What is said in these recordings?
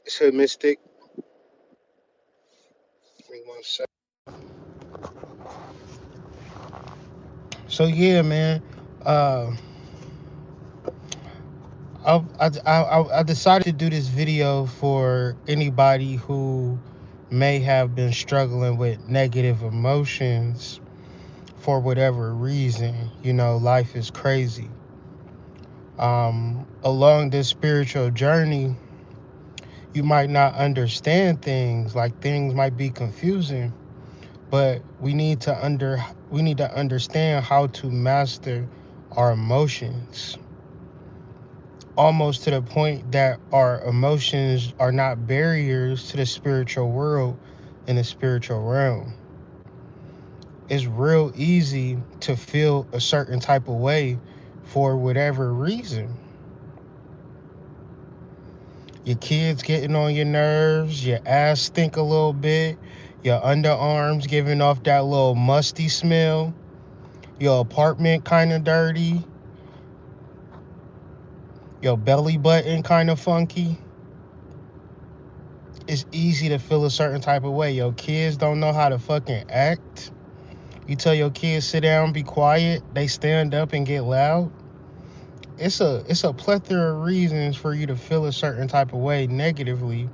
So Mystic. Give me 1 sec. So yeah, man. Uh, I decided to do this video for anybody who may have been struggling with negative emotions for whatever reason. You know, life is crazy. Along this spiritual journey, you might not understand things. Like things might be confusing, but we need to understand how to master our emotions, almost to the point that our emotions are not barriers to the spiritual world and the spiritual realm. It's real easy to feel a certain type of way for whatever reason. Your kids getting on your nerves, your ass stink a little bit, your underarms giving off that little musty smell, your apartment kind of dirty, your belly button kind of funky. It's easy to feel a certain type of way. Your kids don't know how to fucking act. You tell your kids sit down, be quiet, they stand up and get loud. It's a plethora of reasons for you to feel a certain type of way negatively,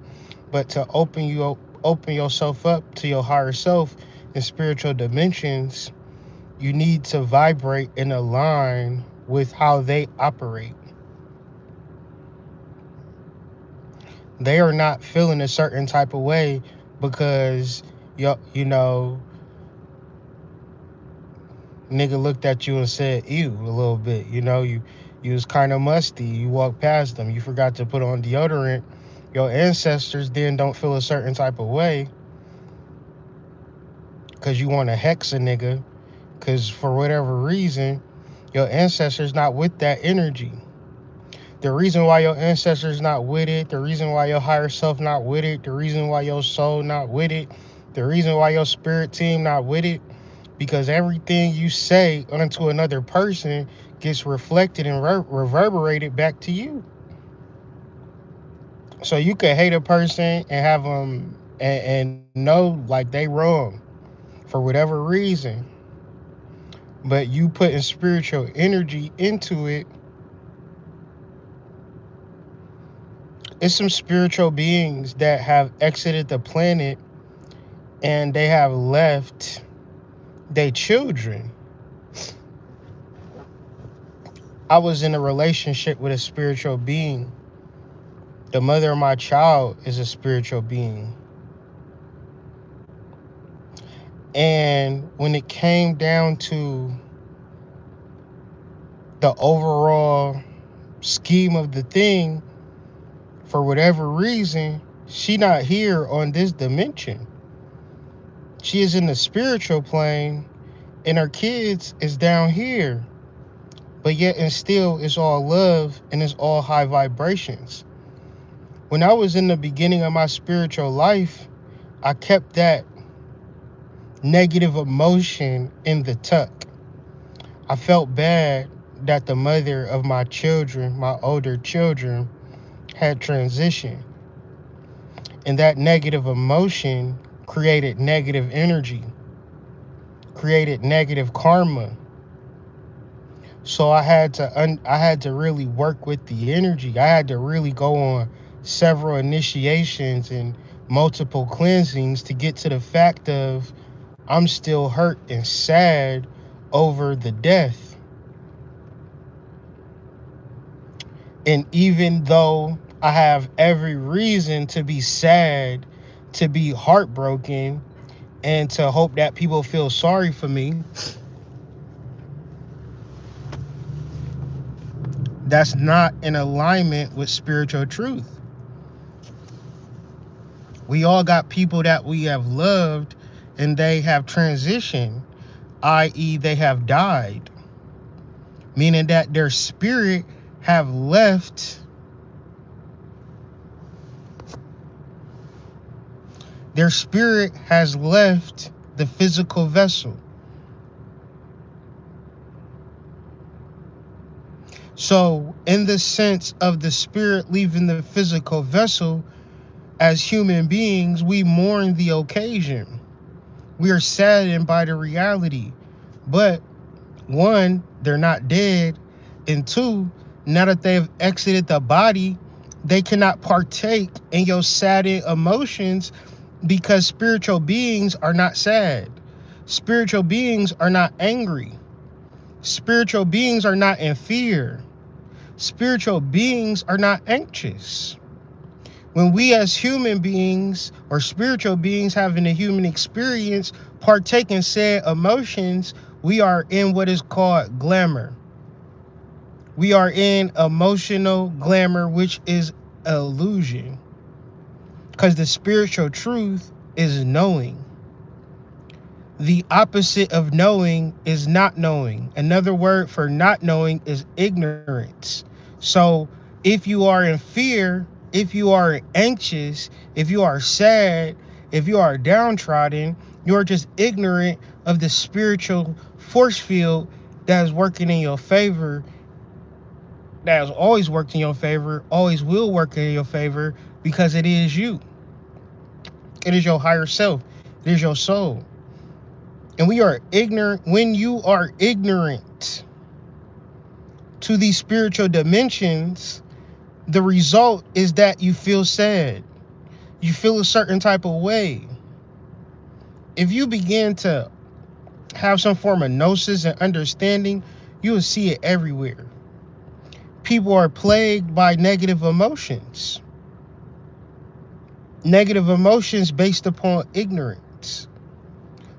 but to open yourself up to your higher self in spiritual dimensions, you need to vibrate and align with how they operate. They are not feeling a certain type of way because you know nigga looked at you and said ew a little bit. You was kind of musty. You walked past them. You forgot to put on deodorant. Your ancestors then don't feel a certain type of way because you want to hex a nigga because for whatever reason your ancestors not with that energy. The reason why your ancestors not with it, the reason why your higher self not with it, the reason why your soul not with it, the reason why your spirit team not with it, because everything you say unto another person gets reflected and reverberated back to you. So you could hate a person and have them and know like they wrong for whatever reason, but you putting spiritual energy into it. It's some spiritual beings that have exited the planet and they have left their children. I was in a relationship with a spiritual being. The mother of my child is a spiritual being. And when it came down to the overall scheme of the thing, for whatever reason, she not here on this dimension. She is in the spiritual plane and her kids is down here. But yet and still it's all love and it's all high vibrations. When I was in the beginning of my spiritual life, I kept that negative emotion in the tuck. I felt bad that the mother of my children, my older children, had transitioned. And that negative emotion created negative energy, created negative karma. So I had to really work with the energy. I had to really go on several initiations and multiple cleansings to get to the fact of I'm still hurt and sad over the death. And even though I have every reason to be sad, to be heartbroken, and to hope that people feel sorry for me, that's not in alignment with spiritual truth. We all got people that we have loved and they have transitioned, i.e., they have died, meaning that their spirit have left. Their spirit has left the physical vessel. So, in the sense of the spirit leaving the physical vessel, As human beings, we mourn the occasion. We are saddened by the reality. But one, they're not dead. And two, now that they've exited the body, they cannot partake in your saddened emotions because spiritual beings are not sad. Spiritual beings are not angry. Spiritual beings are not in fear. Spiritual beings are not anxious. When we as human beings or spiritual beings having a human experience partake in said emotions, we are in what is called glamour. We are in emotional glamour, which is illusion. Because the spiritual truth is knowing. The opposite of knowing is not knowing. Another word for not knowing is ignorance. So if you are in fear, if you are anxious, if you are sad, if you are downtrodden, you are just ignorant of the spiritual force field that is working in your favor, that has always worked in your favor, always will work in your favor, because it is you. It is your higher self. It is your soul. And we are ignorant. When you are ignorant to these spiritual dimensions, the result is that you feel sad. You feel a certain type of way. If you begin to have some form of gnosis and understanding, you will see it everywhere. People are plagued by negative emotions. Negative emotions based upon ignorance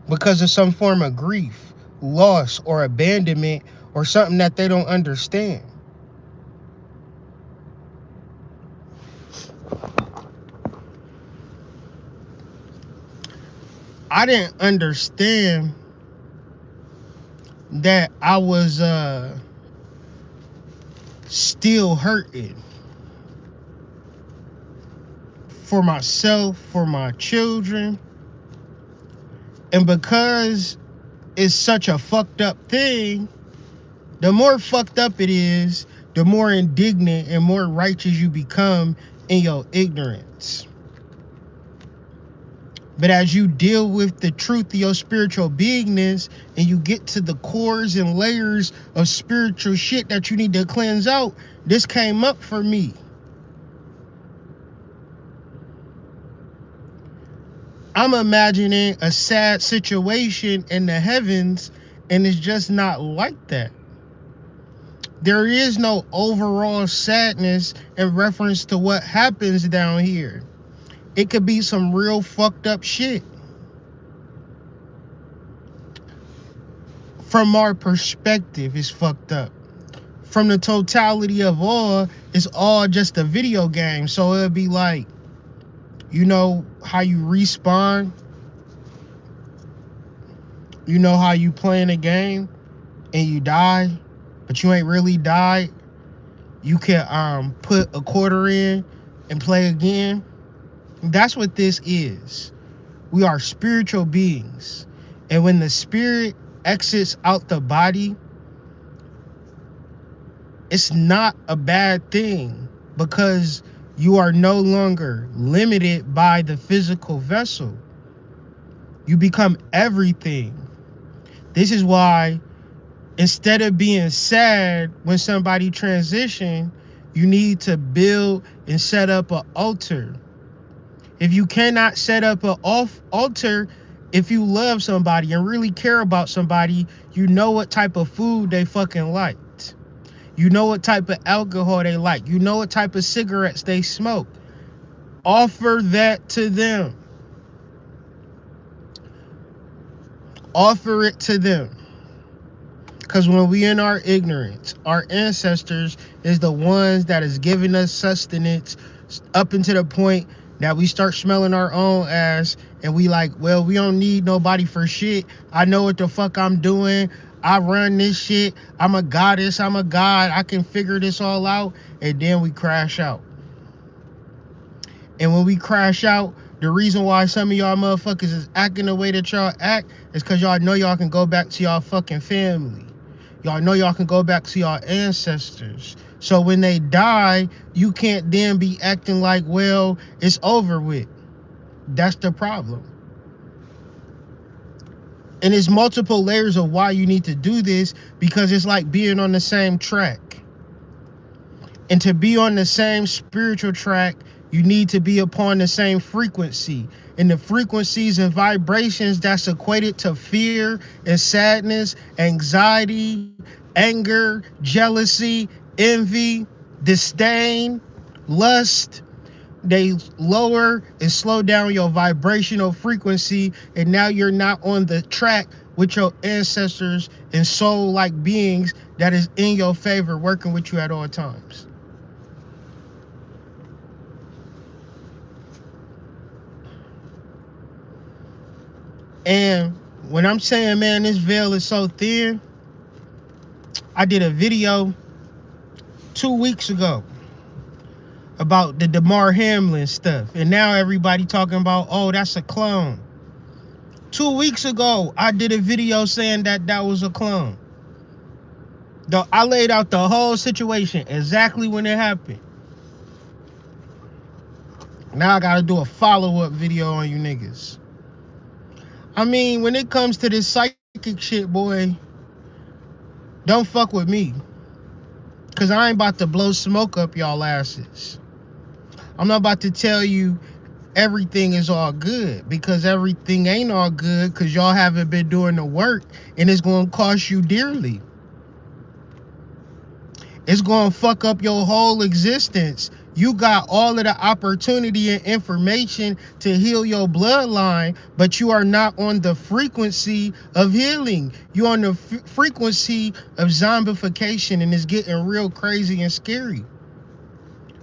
because of some form of grief, loss, or abandonment, or something that they don't understand. I didn't understand that I was still hurting for myself, for my children. And because it's such a fucked up thing, the more fucked up it is, the more indignant and more righteous you become in your ignorance. But as you deal with the truth of your spiritual beingness and you get to the cores and layers of spiritual shit that you need to cleanse out, this came up for me. I'm imagining a sad situation in the heavens, and it's just not like that. There is no overall sadness in reference to what happens down here. It could be some real fucked up shit. From our perspective, it's fucked up. From the totality of all, it's all just a video game. So it'll be like, you know how you respawn? You know how you playing a game and you die, but you ain't really died? You can put a quarter in and play again. That's what this is. We are spiritual beings. And when the spirit exits out the body, it's not a bad thing because you are no longer limited by the physical vessel. You become everything. This is why instead of being sad when somebody transition, you need to build and set up an altar. If you cannot set up an altar, if you love somebody and really care about somebody, you know what type of food they fucking liked. You know what type of alcohol they like. You know what type of cigarettes they smoke. Offer that to them. Offer it to them. Because when we in our ignorance, our ancestors is the ones that is giving us sustenance up until the point that we start smelling our own ass and we like, well, we don't need nobody for shit. I know what the fuck I'm doing. I run this shit. I'm a goddess. I'm a god. I can figure this all out. And then we crash out. And when we crash out, the reason why some of y'all motherfuckers is acting the way that y'all act is because y'all know y'all can go back to y'all fucking family. Y'all know y'all can go back to y'all ancestors. So when they die, you can't then be acting like, well, it's over with. That's the problem. And there's multiple layers of why you need to do this, because it's like being on the same track. And to be on the same spiritual track, you need to be upon the same frequency. And the frequencies and vibrations that's equated to fear and sadness, anxiety, anger, jealousy, envy, disdain, lust, they lower and slow down your vibrational frequency, and now you're not on the track with your ancestors and soul-like beings that is in your favor, working with you at all times. And when I'm saying, man, this veil is so thin, I did a video 2 weeks ago about the Damar Hamlin stuff, and now everybody talking about, oh, that's a clone. 2 weeks ago, I did a video saying that that was a clone. I laid out the whole situation exactly when it happened. Now I gotta do a follow-up video on you niggas. I mean, when it comes to this psychic shit, boy, don't fuck with me. Cause I ain't about to blow smoke up y'all asses. I'm not about to tell you everything is all good, because everything ain't all good, because y'all haven't been doing the work, and it's gonna cost you dearly. It's gonna fuck up your whole existence. You got all of the opportunity and information to heal your bloodline, but you are not on the frequency of healing. You're on the frequency of zombification, and it's getting real crazy and scary.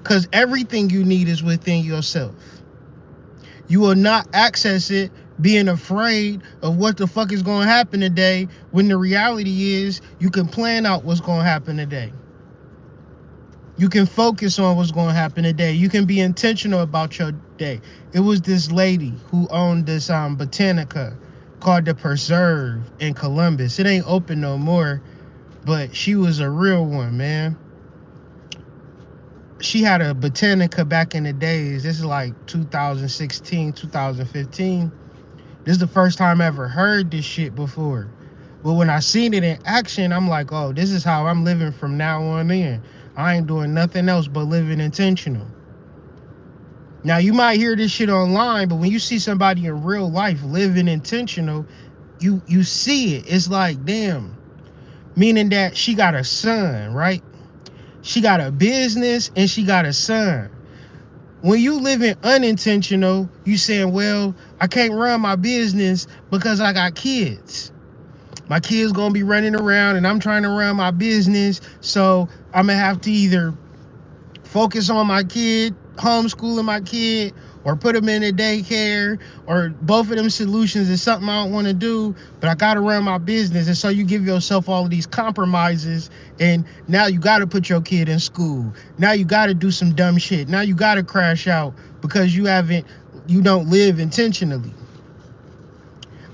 Because everything you need is within yourself. You will not access it being afraid of what the fuck is going to happen today, when the reality is you can plan out what's going to happen today. You can focus on what's going to happen today. You can be intentional about your day. It was this lady who owned this botanica called the Preserve in Columbus. It ain't open no more, but she was a real one, man. She had a botanica back in the days. This is like 2016, 2015. This is the first time I ever heard this shit before. But when I seen it in action, I'm like, oh, this is how I'm living from now on in. I ain't doing nothing else but living intentional. Now, you might hear this shit online, but when you see somebody in real life living intentional, you see it. It's like, damn. Meaning that she got a son, right? She got a business and she got a son. When you living unintentional, you saying, well, I can't run my business because I got kids. My kid's gonna be running around and I'm trying to run my business, so I'm gonna have to either focus on my kid, homeschooling my kid, or put him in a daycare, or both of them solutions is something I don't want to do, but I gotta run my business. And so you give yourself all of these compromises, and now you gotta put your kid in school. Now you gotta do some dumb shit. Now you gotta crash out because you don't live intentionally.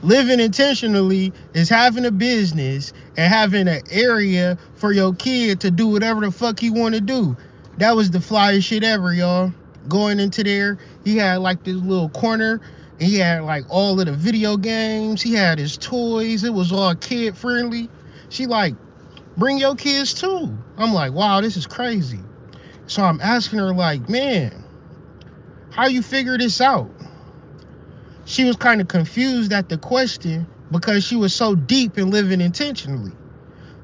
Living intentionally is having a business and having an area for your kid to do whatever the fuck he want to do. That was the flyest shit ever, y'all. Going into there, he had like this little corner, and he had like all of the video games. He had his toys. It was all kid friendly. She like, bring your kids too. I'm like, wow, this is crazy. So I'm asking her like, man, how you figure this out? She was kind of confused at the question because she was so deep in living intentionally,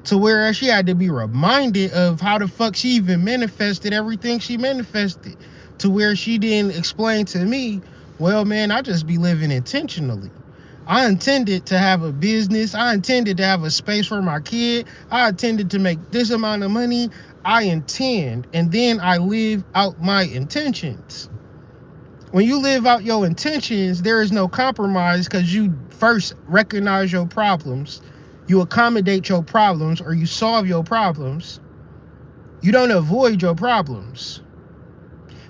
to where she had to be reminded of how the fuck she even manifested everything she manifested, to where she didn't explain to me, well, man, I just be living intentionally. I intended to have a business. I intended to have a space for my kid. I intended to make this amount of money. I intend, and then I live out my intentions. When you live out your intentions, there is no compromise, because you first recognize your problems, you accommodate your problems, or you solve your problems. You don't avoid your problems.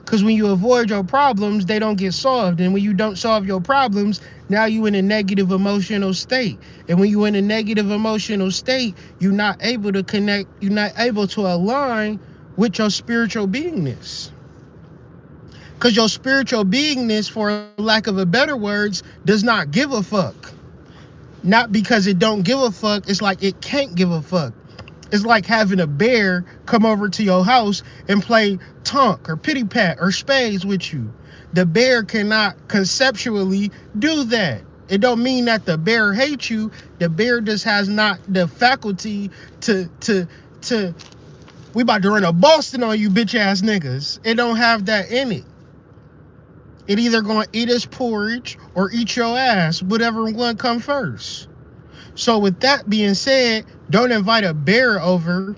Because when you avoid your problems, they don't get solved. And when you don't solve your problems, now you in a negative emotional state. And when you in a negative emotional state, you're not able to connect, you're not able to align with your spiritual beingness. Because your spiritual beingness, for lack of a better words, does not give a fuck. Not because it don't give a fuck, it's like it can't give a fuck. It's like having a bear come over to your house and play tonk or pity pat or spades with you. The bear cannot conceptually do that. It don't mean that the bear hates you. The bear just has not the faculty to we about to run a Boston on you bitch ass niggas. It don't have that in it. It either gonna eat its porridge or eat your ass, whatever one come first. So with that being said, don't invite a bear over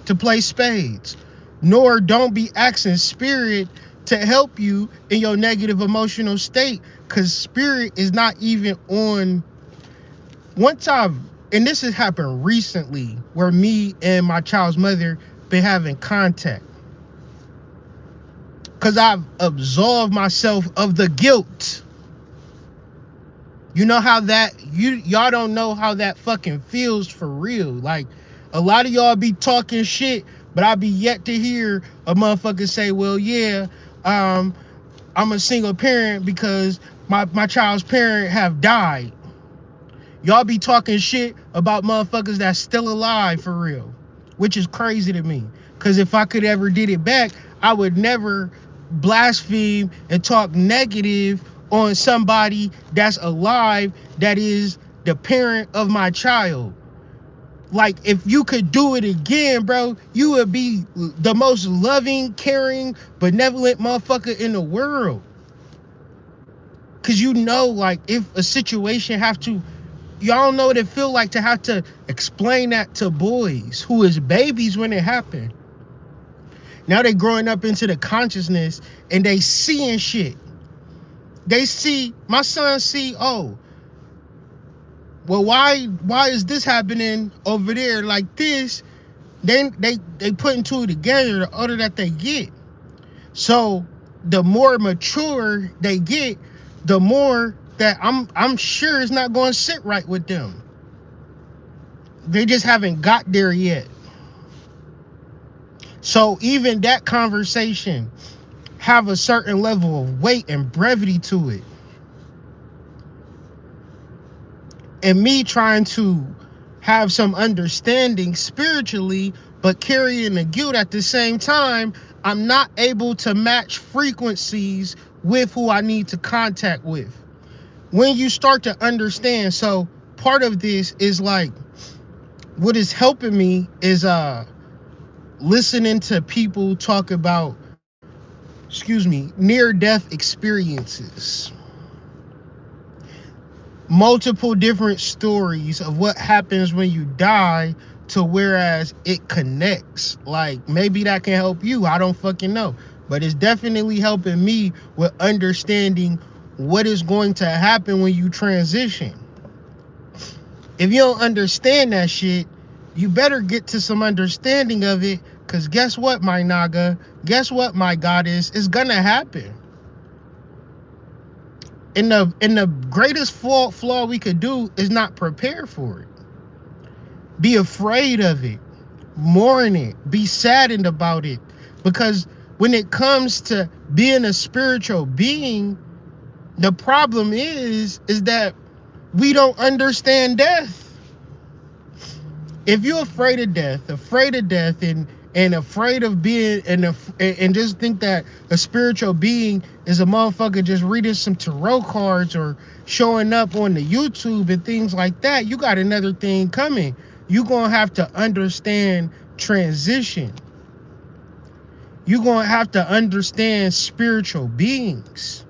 to play spades, nor don't be asking spirit to help you in your negative emotional state, because spirit is not even on. One time, and this has happened recently, where me and my child's mother been having contact, because I've absolved myself of the guilt. You know how that, y'all don't know how that fucking feels for real. Like, a lot of y'all be talking shit, but I be yet to hear a motherfucker say, well, yeah, I'm a single parent because my child's parent have died. Y'all be talking shit about motherfuckers that's still alive for real, which is crazy to me. Because if I could ever did it back, I would never blaspheme and talk negative on somebody that's alive that is the parent of my child. Like, if you could do it again, bro, you would be the most loving, caring, benevolent motherfucker in the world. Because you know, like, if a situation have to, y'all know what it feel like to have to explain that to boys who is babies when it happened. Now they growing up into the consciousness and they seeing shit. They see, my son see, oh, well, why is this happening over there like this? Then they putting two together the older that they get. So the more mature they get, the more that I'm sure it's not going to sit right with them. They just haven't got there yet. So even that conversation have a certain level of weight and brevity to it. And me trying to have some understanding spiritually, but carrying the guilt at the same time, I'm not able to match frequencies with who I need to contact with. When you start to understand, so part of this is like, what is helping me is listening to people talk about, near-death experiences. Multiple different stories of what happens when you die, to whereas it connects. Like, maybe that can help you. I don't fucking know. But it's definitely helping me with understanding what is going to happen when you transition. If you don't understand that shit, you better get to some understanding of it, because guess what, my Naga? Guess what, my goddess? It's gonna happen. And the greatest flaw we could do is not prepare for it. Be afraid of it. Mourn it. Be saddened about it. Because when it comes to being a spiritual being, the problem is that we don't understand death. If you're afraid of death and afraid of being and just think that a spiritual being is a motherfucker just reading some tarot cards or showing up on the YouTube and things like that, you got another thing coming. You're gonna have to understand transition. You're gonna have to understand spiritual beings.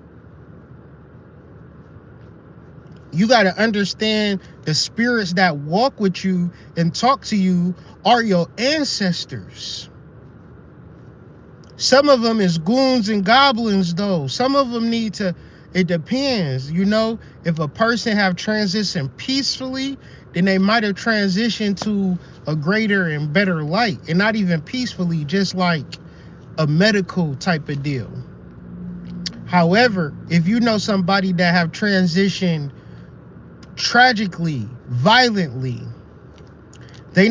You got to understand the spirits that walk with you and talk to you are your ancestors. Some of them is goons and goblins, though. Some of them need to, it depends. You know, if a person have transitioned peacefully, then they might have transitioned to a greater and better light. And not even peacefully, just like a medical type of deal. However, if you know somebody that have transitioned tragically, violently, they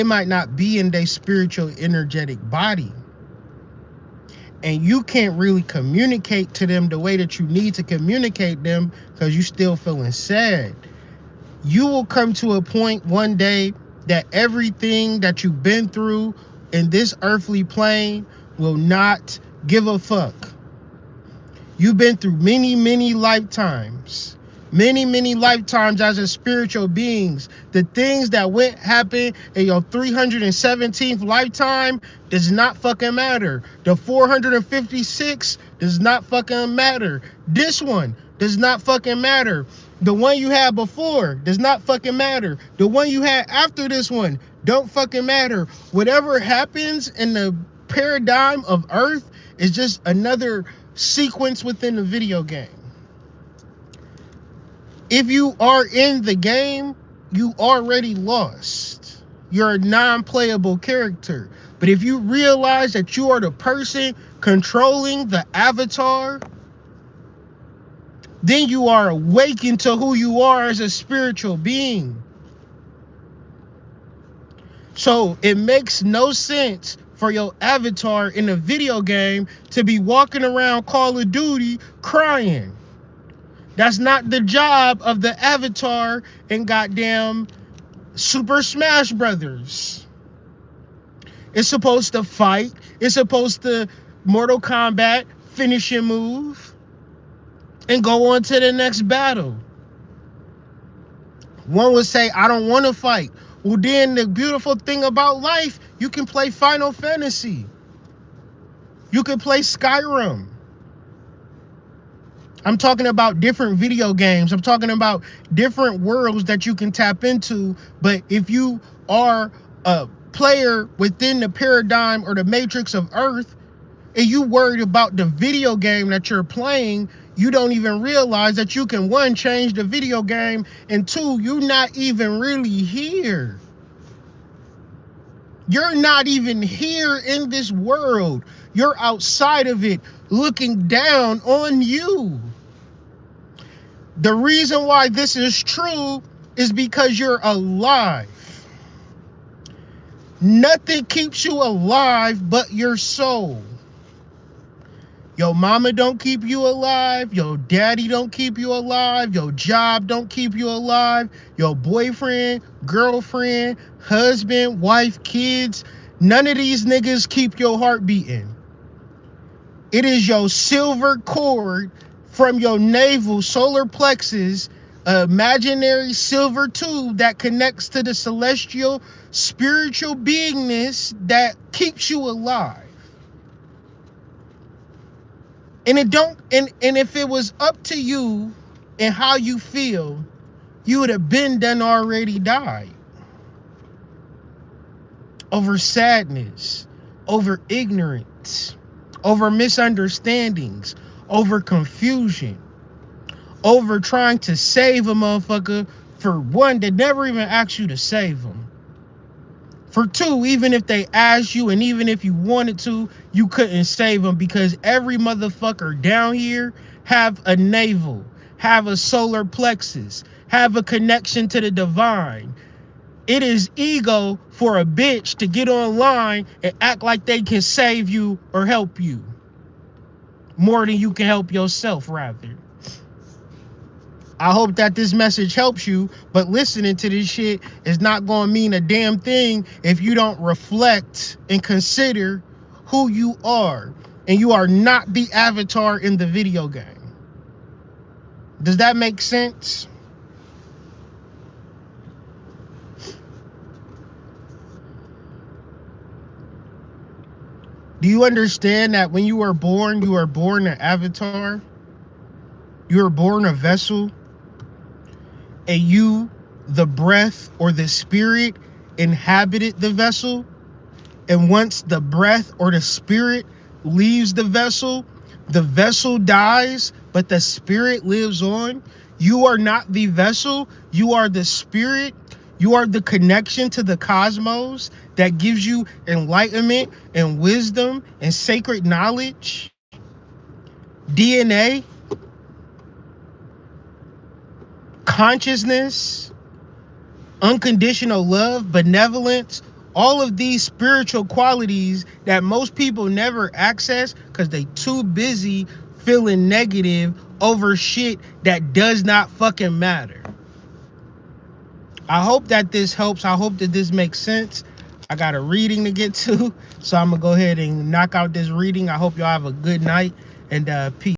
might not be in their spiritual energetic body, and you can't really communicate to them the way that you need to communicate them because you still feeling sad. You will come to a point one day that everything that you've been through in this earthly plane will not give a fuck. You've been through many lifetimes. Many lifetimes as a spiritual beings. The things that happen in your 317th lifetime does not fucking matter. The 456 does not fucking matter. This one does not fucking matter. The one you had before does not fucking matter. The one you had after this one don't fucking matter. Whatever happens in the paradigm of Earth is just another sequence within the video game. If you are in the game, you already lost. You're a non-playable character. But if you realize that you are the person controlling the avatar, then you are awakened to who you are as a spiritual being. So it makes no sense for your avatar in a video game to be walking around Call of Duty crying. That's not the job of the avatar in goddamn Super Smash Brothers. It's supposed to fight. It's supposed to Mortal Kombat, finish your move, and go on to the next battle. One would say, I don't want to fight. Well, then the beautiful thing about life, you can play Final Fantasy. You can play Skyrim. I'm talking about different video games. I'm talking about different worlds that you can tap into. But if you are a player within the paradigm or the matrix of Earth, and you worried about the video game that you're playing, you don't even realize that you can, one, change the video game, and two, you're not even really here. You're not even here in this world. You're outside of it, looking down on you. The reason why this is true is because you're alive. Nothing keeps you alive but your soul. Your mama don't keep you alive. Your daddy don't keep you alive. Your job don't keep you alive. Your boyfriend, girlfriend, husband, wife, kids, none of these niggas keep your heart beating. It is your silver cord from your navel solar plexus, imaginary silver tube that connects to the celestial spiritual beingness that keeps you alive. And if it was up to you and how you feel, you would have been done already died. Over sadness, over ignorance, over misunderstandings, over confusion, over trying to save a motherfucker, for one, that never even asked you to save them. For two, even if they asked you and even if you wanted to, you couldn't save them, because every motherfucker down here have a navel, have a solar plexus, have a connection to the divine. It is ego for a bitch to get online and act like they can save you or help you. More than you can help yourself, rather. I hope that this message helps you, but listening to this shit is not going to mean a damn thing if you don't reflect and consider who you are. And you are not the avatar in the video game. Does that make sense? Do you understand that when you were born an avatar? You were born a vessel. And you, the breath or the spirit, inhabited the vessel. And once the breath or the spirit leaves the vessel dies, but the spirit lives on. You are not the vessel. You are the spirit. You are the connection to the cosmos that gives you enlightenment and wisdom and sacred knowledge, DNA, consciousness, unconditional love, benevolence, all of these spiritual qualities that most people never access because they too busy feeling negative over shit that does not fucking matter. I hope that this helps. I hope that this makes sense. I got a reading to get to, so I'm gonna go ahead and knock out this reading. I hope y'all have a good night, and peace.